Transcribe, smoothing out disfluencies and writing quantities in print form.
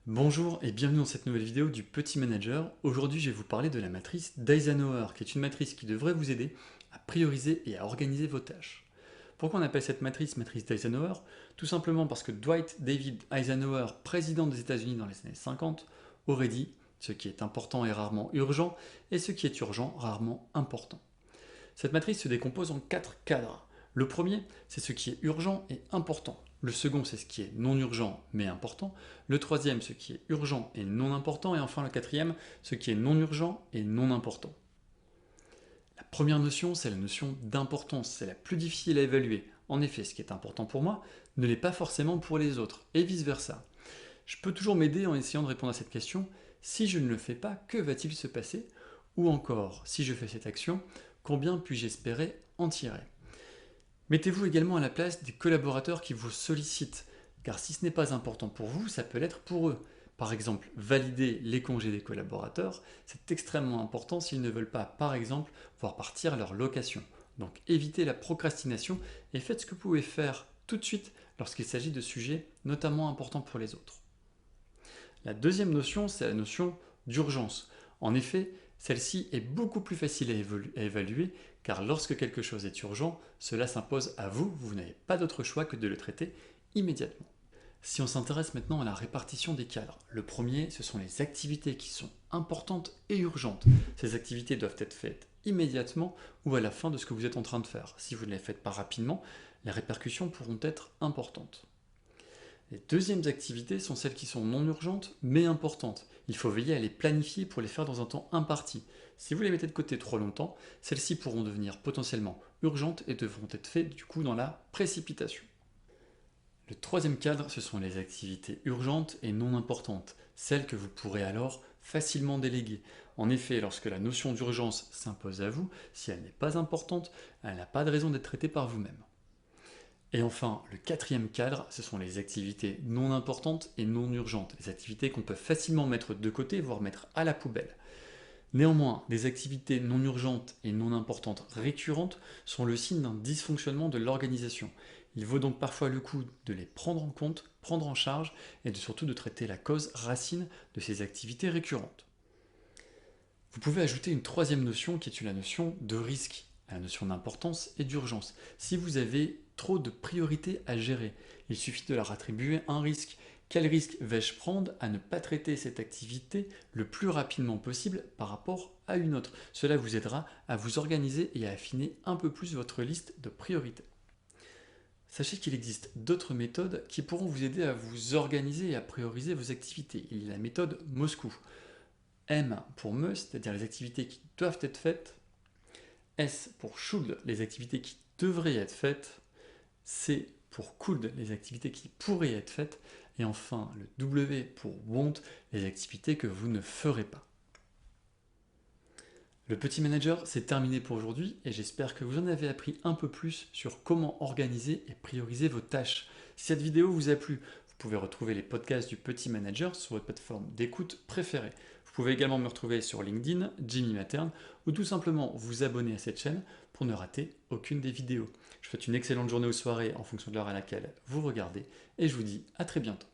Bonjour et bienvenue dans cette nouvelle vidéo du Petit Manager. Aujourd'hui, je vais vous parler de la matrice d'Eisenhower, qui est une matrice qui devrait vous aider à prioriser et à organiser vos tâches. Pourquoi on appelle cette matrice d'Eisenhower? Tout simplement parce que Dwight David Eisenhower, président des États-Unis dans les années 50, aurait dit « ce qui est important est rarement urgent et ce qui est urgent rarement important ». Cette matrice se décompose en 4 cadres. Le premier, c'est ce qui est urgent et important. Le second, c'est ce qui est non urgent mais important. Le troisième, ce qui est urgent et non important. Et enfin le quatrième, ce qui est non urgent et non important. La première notion, c'est la notion d'importance. C'est la plus difficile à évaluer. En effet, ce qui est important pour moi ne l'est pas forcément pour les autres, et vice-versa. Je peux toujours m'aider en essayant de répondre à cette question. Si je ne le fais pas, que va-t-il se passer? Ou encore, si je fais cette action, combien puis-je espérer en tirer? Mettez-vous également à la place des collaborateurs qui vous sollicitent, car si ce n'est pas important pour vous, ça peut l'être pour eux. Par exemple, valider les congés des collaborateurs, c'est extrêmement important s'ils ne veulent pas, par exemple, voir partir leur location. Donc évitez la procrastination et faites ce que vous pouvez faire tout de suite lorsqu'il s'agit de sujets notamment importants pour les autres. La deuxième notion, c'est la notion d'urgence. En effet, celle-ci est beaucoup plus facile à évaluer car lorsque quelque chose est urgent, cela s'impose à vous, vous n'avez pas d'autre choix que de le traiter immédiatement. Si on s'intéresse maintenant à la répartition des cadres, le premier, ce sont les activités qui sont importantes et urgentes. Ces activités doivent être faites immédiatement ou à la fin de ce que vous êtes en train de faire. Si vous ne les faites pas rapidement, les répercussions pourront être importantes. Les deuxièmes activités sont celles qui sont non urgentes mais importantes. Il faut veiller à les planifier pour les faire dans un temps imparti. Si vous les mettez de côté trop longtemps, celles-ci pourront devenir potentiellement urgentes et devront être faites du coup dans la précipitation. Le troisième cadre, ce sont les activités urgentes et non importantes, celles que vous pourrez alors facilement déléguer. En effet, lorsque la notion d'urgence s'impose à vous, si elle n'est pas importante, elle n'a pas de raison d'être traitée par vous-même. Et enfin, le quatrième cadre, ce sont les activités non importantes et non urgentes, les activités qu'on peut facilement mettre de côté, voire mettre à la poubelle. Néanmoins, des activités non urgentes et non importantes récurrentes sont le signe d'un dysfonctionnement de l'organisation. Il vaut donc parfois le coup de les prendre en compte, prendre en charge et surtout de traiter la cause racine de ces activités récurrentes. Vous pouvez ajouter une troisième notion qui est la notion de risque, la notion d'importance et d'urgence. Si vous avez trop de priorités à gérer, il suffit de leur attribuer un risque. Quel risque vais-je prendre à ne pas traiter cette activité le plus rapidement possible par rapport à une autre? Cela vous aidera à vous organiser et à affiner un peu plus votre liste de priorités. Sachez qu'il existe d'autres méthodes qui pourront vous aider à vous organiser et à prioriser vos activités. Il y a la méthode Moscou. M pour must, c'est-à-dire les activités qui doivent être faites. S pour should, les activités qui devraient être faites. C pour could, les activités qui pourraient être faites. Et enfin, le W pour won't, les activités que vous ne ferez pas. Le Petit Manager, c'est terminé pour aujourd'hui et j'espère que vous en avez appris un peu plus sur comment organiser et prioriser vos tâches. Si cette vidéo vous a plu, vous pouvez retrouver les podcasts du Petit Manager sur votre plateforme d'écoute préférée. Vous pouvez également me retrouver sur LinkedIn, Jimmy Materne, ou tout simplement vous abonner à cette chaîne pour ne rater aucune des vidéos. Je vous souhaite une excellente journée ou soirée en fonction de l'heure à laquelle vous regardez et je vous dis à très bientôt.